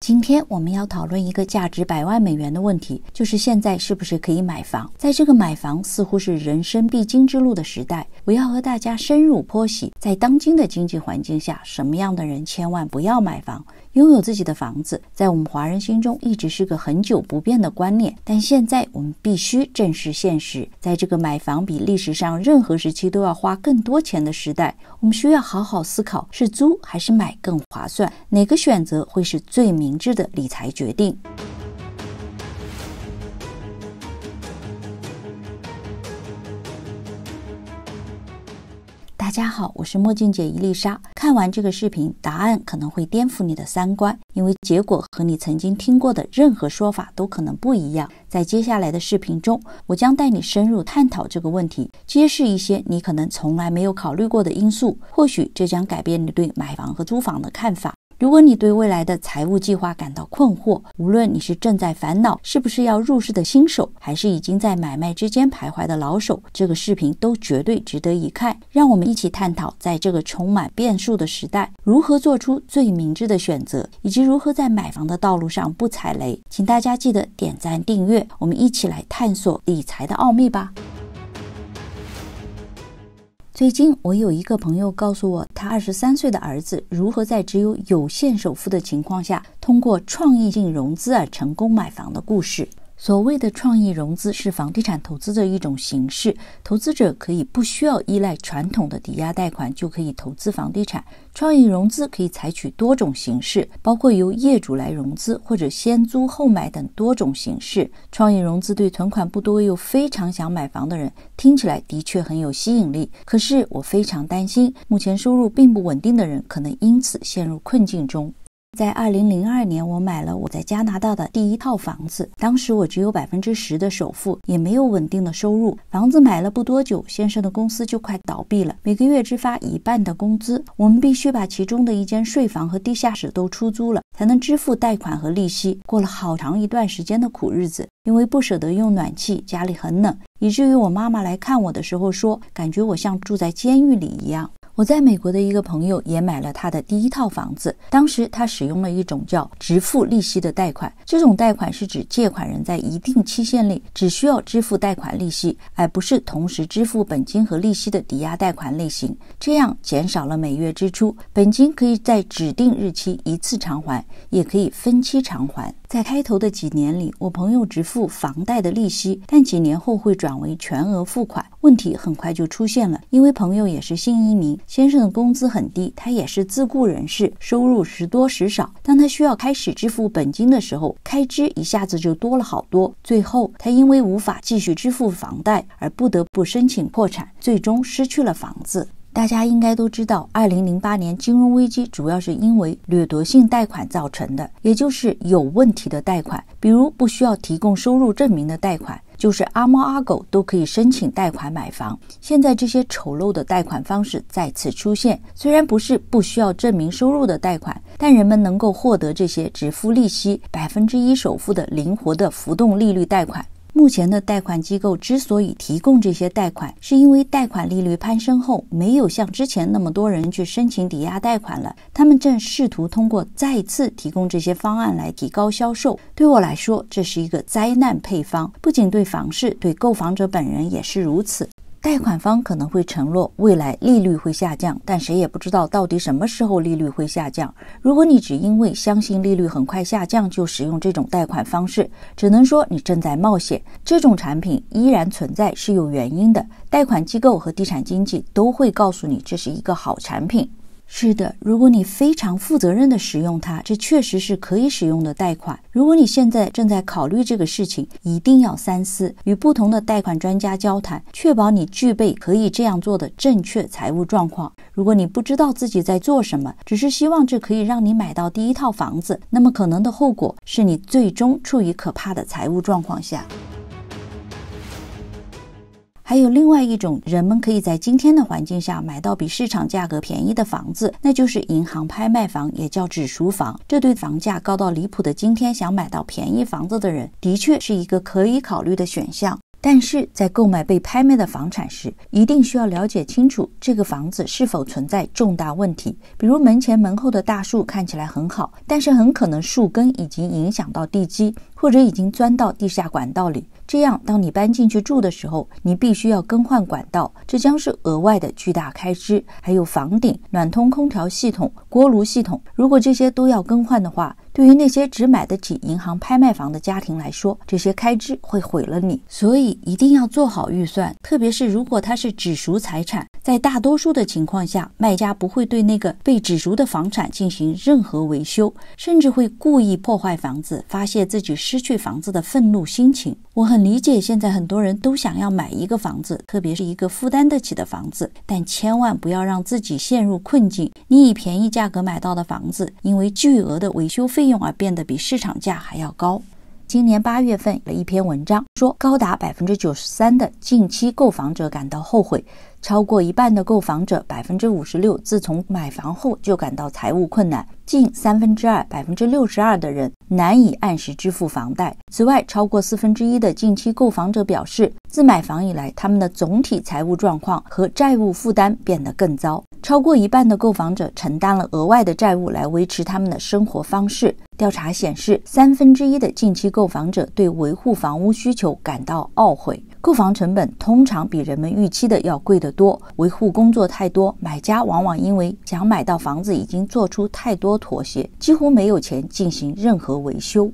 今天我们要讨论一个价值100万美元的问题，就是现在是不是可以买房？在这个买房似乎是人生必经之路的时代，我要和大家深入剖析，在当今的经济环境下，什么样的人千万不要买房。拥有自己的房子，在我们华人心中一直是个很久不变的观念，但现在我们必须正视现实。在这个买房比历史上任何时期都要花更多钱的时代，我们需要好好思考，是租还是买更划算，哪个选择会是最明智的理财决定。大家好，我是墨镜姐伊丽莎。看完这个视频，答案可能会颠覆你的三观，因为结果和你曾经听过的任何说法都可能不一样。在接下来的视频中，我将带你深入探讨这个问题，揭示一些你可能从来没有考虑过的因素，或许这将改变你对买房和租房的看法。如果你对未来的财务计划感到困惑，无论你是正在烦恼是不是要入市的新手，还是已经在买卖之间徘徊的老手，这个视频都绝对值得一看。让我们一起探讨在这个充满变数的时代，如何做出最明智的选择，以及如何在买房的道路上不踩雷。请大家记得点赞订阅，我们一起来探索理财的奥秘吧。最近我有一个朋友告诉我，他23岁的儿子如何在只有限首付的情况下，通过创意性融资而成功买房的故事。所谓的创意融资是房地产投资的一种形式，投资者可以不需要依赖传统的抵押贷款就可以投资房地产。创意融资可以采取多种形式，包括由业主来融资或者先租后买等多种形式。创意融资对存款不多又非常想买房的人听起来的确很有吸引力，可是我非常担心，目前收入并不稳定的人可能因此陷入困境中。在2002年，我买了我在加拿大的第一套房子，当时我只有10%的首付，也没有稳定的收入。房子买了不多久，先生的公司就快倒闭了，每个月只发1半的工资，我们必须把其中的一间税房和地下室都出租了，才能支付贷款和利息。过了好长一段时间的苦日子，因为不舍得用暖气，家里很冷，以至于我妈妈来看我的时候说，感觉我像住在监狱里一样。我在美国的一个朋友也买了他的第一套房子，当时他使用了一种叫直付利息的贷款。这种贷款是指借款人在一定期限内只需要支付贷款利息，而不是同时支付本金和利息的抵押贷款类型，这样减少了每月支出，本金可以在指定日期一次偿还，也可以分期偿还。在开头的几年里，我朋友只付房贷的利息，但几年后会转为全额付款。问题很快就出现了，因为朋友也是新移民，先生的工资很低，他也是自雇人士，收入时多时少。当他需要开始支付本金的时候，开支一下子就多了好多。最后他因为无法继续支付房贷而不得不申请破产，最终失去了房子。大家应该都知道，2008年金融危机主要是因为掠夺性贷款造成的，也就是有问题的贷款，比如不需要提供收入证明的贷款，就是阿猫阿狗都可以申请贷款买房。现在这些丑陋的贷款方式再次出现，虽然不是不需要证明收入的贷款，但人们能够获得这些只付利息1%首付的灵活的浮动利率贷款。目前的贷款机构之所以提供这些贷款，是因为贷款利率攀升后，没有像之前那么多人去申请抵押贷款了，他们正试图通过再次提供这些方案来提高销售。对我来说，这是一个灾难配方，不仅对房市，对购房者本人也是如此。贷款方可能会承诺未来利率会下降，但谁也不知道到底什么时候利率会下降。如果你只因为相信利率很快下降就使用这种贷款方式，只能说你正在冒险。这种产品依然存在是有原因的，贷款机构和地产经纪都会告诉你这是一个好产品。是的，如果你非常负责任地使用它，这确实是可以使用的贷款。如果你现在正在考虑这个事情，一定要三思，与不同的贷款专家交谈，确保你具备可以这样做的正确财务状况。如果你不知道自己在做什么，只是希望这可以让你买到第一套房子，那么可能的后果是你最终处于可怕的财务状况下。还有另外一种人们可以在今天的环境下买到比市场价格便宜的房子，那就是银行拍卖房，也叫指赎房。这对房价高到离谱的今天想买到便宜房子的人，的确是一个可以考虑的选项。但是在购买被拍卖的房产时，一定需要了解清楚这个房子是否存在重大问题，比如门前门后的大树看起来很好，但是很可能树根已经影响到地基，或者已经钻到地下管道里。这样当你搬进去住的时候，你必须要更换管道，这将是额外的巨大开支。还有房顶、暖通空调系统、锅炉系统，如果这些都要更换的话，对于那些只买得起银行拍卖房的家庭来说，这些开支会毁了你。所以一定要做好预算，特别是如果它是只赎财产，在大多数的情况下，卖家不会对那个被只赎的房产进行任何维修，甚至会故意破坏房子，发泄自己失去房子的愤怒心情。我很理解现在很多人都想要买一个房子，特别是一个负担得起的房子，但千万不要让自己陷入困境。你以便宜价格买到的房子，因为巨额的维修费用而变得比市场价还要高。今年8月份有一篇文章说，高达 93% 的近期购房者感到后悔，超过一半的购房者 56% 自从买房后就感到财务困难，近2/3 62% 的人难以按时支付房贷。此外，超过1/4的近期购房者表示，自买房以来，他们的总体财务状况和债务负担变得更糟。超过一半的购房者承担了额外的债务来维持他们的生活方式。调查显示，1/3的近期购房者对维护房屋需求感到懊悔。购房成本通常比人们预期的要贵得多，维护工作太多，买家往往因为想买到房子已经做出太多妥协，几乎没有钱进行任何维修。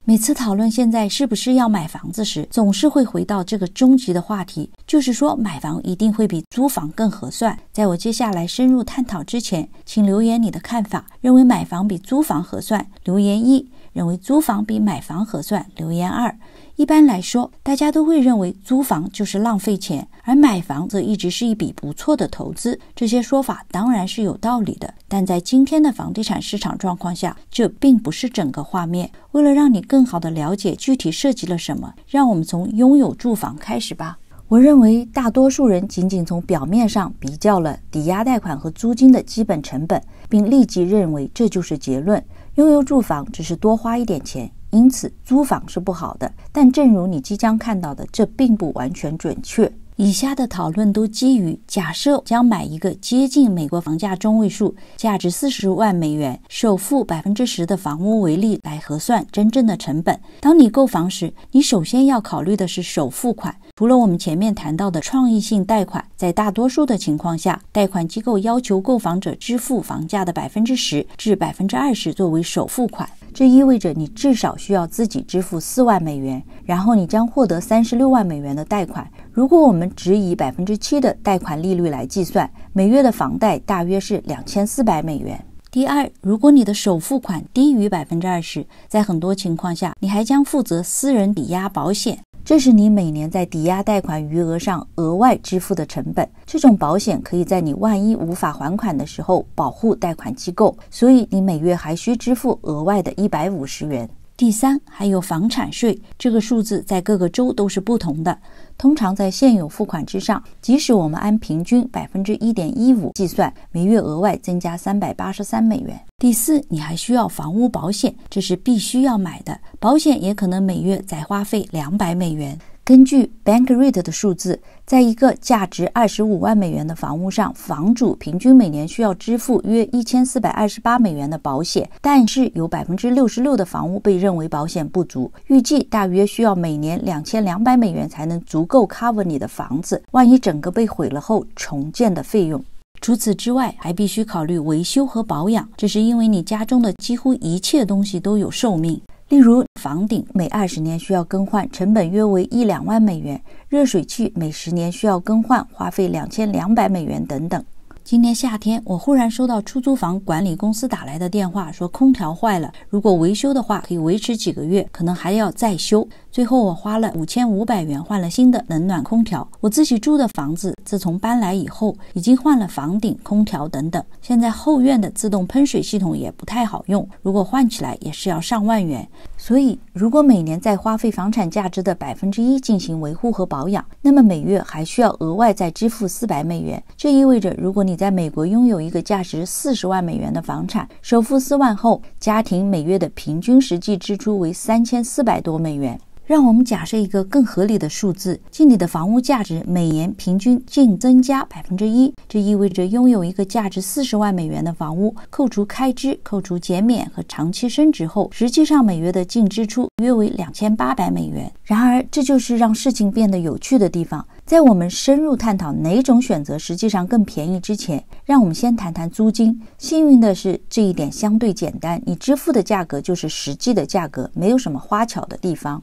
每次讨论现在是不是要买房子时，总是会回到这个终极的话题，就是说买房一定会比租房更合算。在我接下来深入探讨之前，请留言你的看法，认为买房比租房合算，留言1；认为租房比买房合算，留言2。一般来说，大家都会认为租房就是浪费钱，而买房则一直是一笔不错的投资。这些说法当然是有道理的，但在今天的房地产市场状况下，这并不是整个画面。为了让你更好地了解具体涉及了什么，让我们从拥有住房开始吧。我认为大多数人仅仅从表面上比较了抵押贷款和租金的基本成本，并立即认为这就是结论。拥有住房只是多花一点钱，因此租房是不好的。但正如你即将看到的，这并不完全准确。以下的讨论都基于假设将买一个接近美国房价中位数、价值40万美元、首付 10% 的房屋为例来核算真正的成本。当你购房时，你首先要考虑的是首付款。除了我们前面谈到的创意性贷款，在大多数的情况下，贷款机构要求购房者支付房价的 10% 至 20% 作为首付款。这意味着你至少需要自己支付4万美元，然后你将获得36万美元的贷款。如果我们只以 7% 的贷款利率来计算，每月的房贷大约是2400美元。第二，如果你的首付款低于 20%， 在很多情况下，你还将负责私人抵押保险。这是你每年在抵押贷款余额上额外支付的成本。这种保险可以在你万一无法还款的时候保护贷款机构，所以你每月还需支付额外的150元。第三，还有房产税，这个数字在各个州都是不同的。通常在现有付款之上，即使我们按平均 1.15% 计算，每月额外增加383美元。第四，你还需要房屋保险，这是必须要买的，保险也可能每月再花费200美元。根据 Bankrate 的数字，在一个价值25万美元的房屋上，房主平均每年需要支付约1428美元的保险，但是有 66% 的房屋被认为保险不足，预计大约需要每年2200美元才能足够 cover 你的房子，万一整个被毁了后重建的费用。除此之外，还必须考虑维修和保养，这是因为你家中的几乎一切东西都有寿命。例如，房顶每20年需要更换，成本约为1-2万美元；热水器每10年需要更换，花费2200美元等等。今年夏天，我忽然收到出租房管理公司打来的电话，说空调坏了，如果维修的话可以维持几个月，可能还要再修。最后我花了5500元换了新的冷暖空调。我自己住的房子自从搬来以后，已经换了房顶、空调等等。现在后院的自动喷水系统也不太好用，如果换起来也是要上万元。所以如果每年再花费房产价值的 1% 进行维护和保养，那么每月还需要额外再支付400美元。这意味着如果你在美国拥有一个价值40万美元的房产，首付4万后，家庭每月的平均实际支出为3400多美元。让我们假设一个更合理的数字，即你的房屋价值每年平均净增加 1%， 这意味着拥有一个价值40万美元的房屋，扣除开支、扣除减免和长期升值后，实际上每月的净支出约为2800美元。然而，这就是让事情变得有趣的地方。在我们深入探讨哪种选择实际上更便宜之前，让我们先谈谈租金。幸运的是，这一点相对简单，你支付的价格就是实际的价格，没有什么花巧的地方。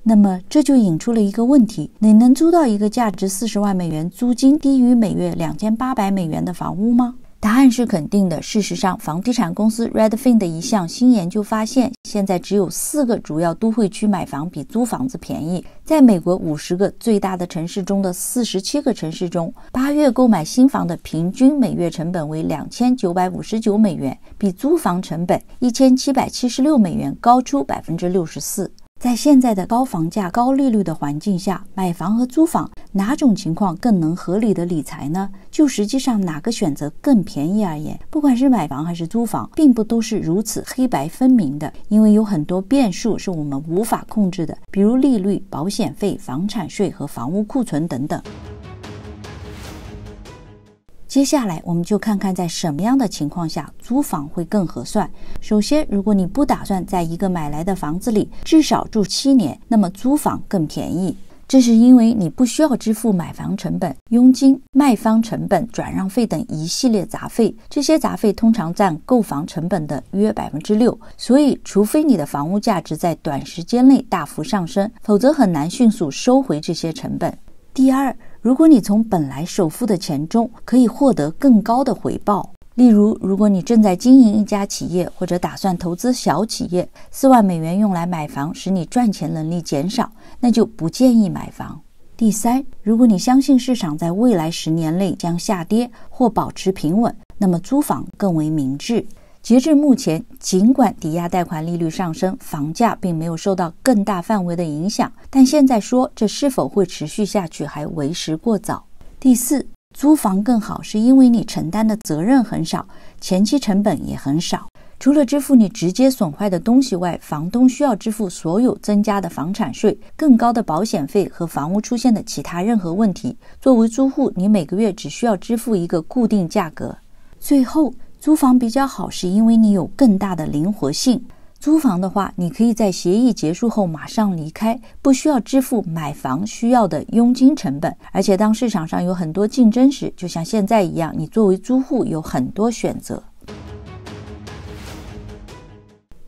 那么这就引出了一个问题，你能租到一个价值40万美元、租金低于每月2800美元的房屋吗？答案是肯定的。事实上，房地产公司 Redfin 的一项新研究发现，现在只有4个主要都会区买房比租房子便宜。在美国50个最大的城市中的47个城市中，8月购买新房的平均每月成本为2959美元，比租房成本1776美元高出 64%。在现在的高房价、高利率的环境下，买房和租房哪种情况更能合理的理财呢？就实际上哪个选择更便宜而言，不管是买房还是租房，并不都是如此黑白分明的，因为有很多变数是我们无法控制的，比如利率、保险费、房产税和房屋库存等等。接下来我们就看看在什么样的情况下租房会更合算。首先，如果你不打算在一个买来的房子里至少住7年，那么租房更便宜。这是因为你不需要支付买房成本、佣金、卖方成本、转让费等一系列杂费，这些杂费通常占购房成本的约 6%， 所以除非你的房屋价值在短时间内大幅上升，否则很难迅速收回这些成本。第二，如果你从本来首付的钱中可以获得更高的回报，例如如果你正在经营一家企业或者打算投资小企业，4万美元用来买房使你赚钱能力减少，那就不建议买房。第三，如果你相信市场在未来10年内将下跌或保持平稳，那么租房更为明智。截至目前，尽管抵押贷款利率上升，房价并没有受到更大范围的影响，但现在说这是否会持续下去还为时过早。第四，租房更好是因为你承担的责任很少，前期成本也很少。除了支付你直接损坏的东西外，房东需要支付所有增加的房产税、更高的保险费和房屋出现的其他任何问题。作为租户，你每个月只需要支付一个固定价格。最后，租房比较好是因为你有更大的灵活性。租房的话，你可以在协议结束后马上离开，不需要支付买房需要的佣金成本，而且当市场上有很多竞争时，就像现在一样，你作为租户有很多选择。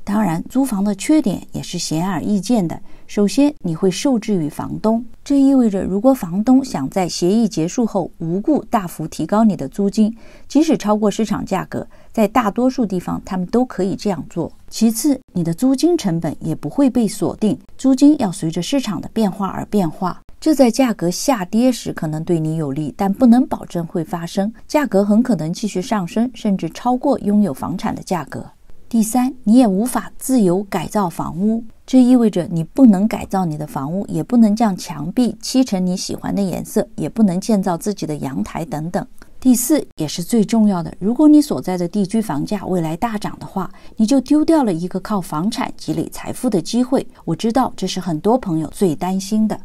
当然，租房的缺点也是显而易见的。首先，你会受制于房东，这意味着如果房东想在协议结束后无故大幅提高你的租金，即使超过市场价格，在大多数地方他们都可以这样做。其次，你的租金成本也不会被锁定，租金要随着市场的变化而变化。这在价格下跌时可能对你有利，但不能保证会发生，价格很可能继续上升，甚至超过拥有房产的价格。第三，你也无法自由改造房屋，这意味着你不能改造你的房屋，也不能将墙壁漆成你喜欢的颜色，也不能建造自己的阳台等等。第四，也是最重要的，如果你所在的地区房价未来大涨的话，你就丢掉了一个靠房产积累财富的机会。我知道这是很多朋友最担心的。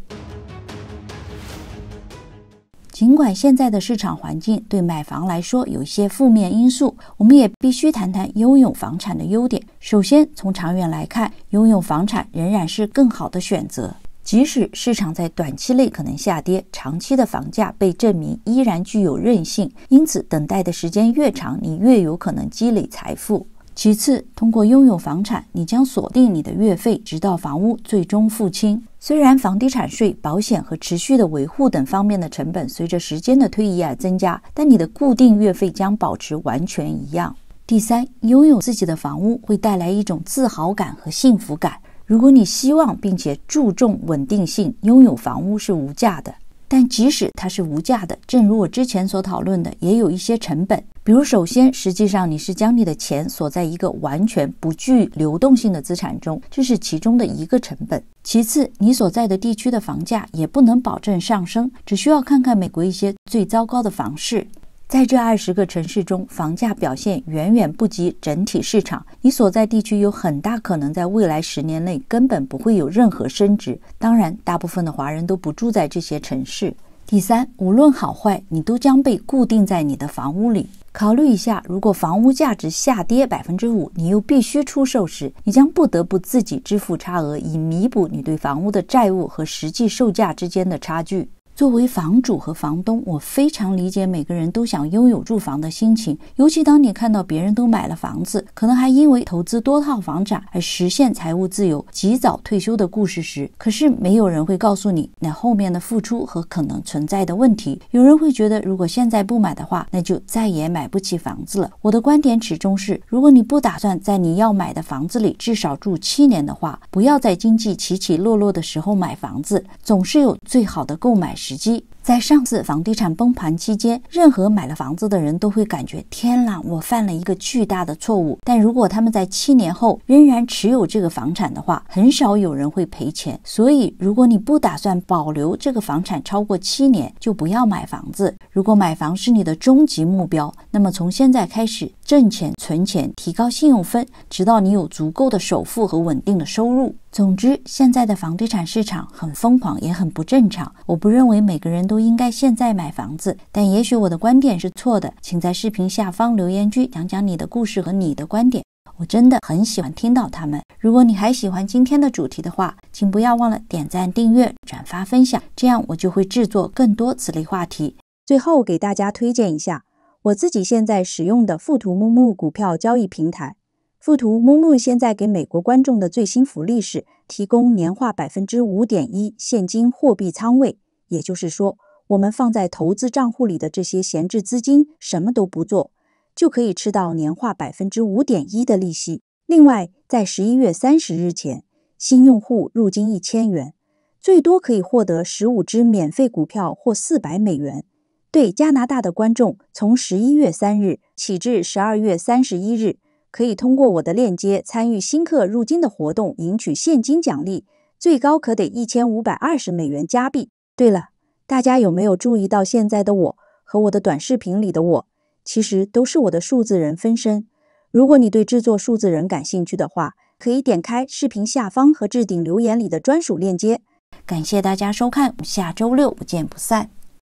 尽管现在的市场环境对买房来说有一些负面因素，我们也必须谈谈拥有房产的优点。首先，从长远来看，拥有房产仍然是更好的选择。即使市场在短期内可能下跌，长期的房价被证明依然具有韧性，因此等待的时间越长，你越有可能积累财富。其次，通过拥有房产，你将锁定你的月费，直到房屋最终付清。虽然房地产税、保险和持续的维护等方面的成本随着时间的推移而增加，但你的固定月费将保持完全一样。第三，拥有自己的房屋会带来一种自豪感和幸福感。如果你希望并且注重稳定性，拥有房屋是无价的。但即使它是无价的，正如我之前所讨论的，也有一些成本。比如首先，实际上你是将你的钱锁在一个完全不具流动性的资产中，这是其中的一个成本。其次，你所在的地区的房价也不能保证上升，只需要看看美国一些最糟糕的房市。在这20个城市中，房价表现远远不及整体市场，你所在地区有很大可能在未来10年内根本不会有任何升值。当然，大部分的华人都不住在这些城市。第三，无论好坏，你都将被固定在你的房屋里。考虑一下，如果房屋价值下跌 5%， 你又必须出售时，你将不得不自己支付差额，以弥补你对房屋的债务和实际售价之间的差距。作为房主和房东，我非常理解每个人都想拥有住房的心情，尤其当你看到别人都买了房子，可能还因为投资多套房产而实现财务自由、及早退休的故事时，可是没有人会告诉你那后面的付出和可能存在的问题。有人会觉得，如果现在不买的话，那就再也买不起房子了。我的观点始终是，如果你不打算在你要买的房子里至少住7年的话，不要在经济起起落落的时候买房子，总是有最好的购买时机。在上次房地产崩盘期间，任何买了房子的人都会感觉天哪，我犯了一个巨大的错误。但如果他们在7年后仍然持有这个房产的话，很少有人会赔钱。所以如果你不打算保留这个房产超过7年，就不要买房子。如果买房是你的终极目标，那么从现在开始挣钱、存钱，提高信用分，直到你有足够的首付和稳定的收入。总之，现在的房地产市场很疯狂，也很不正常。我不认为每个人都应该现在买房子，但也许我的观点是错的，请在视频下方留言区讲讲你的故事和你的观点，我真的很喜欢听到他们。如果你还喜欢今天的主题的话，请不要忘了点赞、订阅、转发、分享，这样我就会制作更多此类话题。最后给大家推荐一下我自己现在使用的富途木木股票交易平台。富途木木现在给美国观众的最新福利是提供年化 5.1% 现金货币仓位，也就是说，我们放在投资账户里的这些闲置资金什么都不做，就可以吃到年化 5.1% 的利息。另外，在11月30日前，新用户入金1000元，最多可以获得15只免费股票或400美元。对加拿大的观众，从11月3日起至12月31日，可以通过我的链接参与新客入金的活动，赢取现金奖励，最高可得1520美元加币。对了，大家有没有注意到现在的我和我的短视频里的我，其实都是我的数字人分身。如果你对制作数字人感兴趣的话，可以点开视频下方和置顶留言里的专属链接。感谢大家收看，下周6不见不散。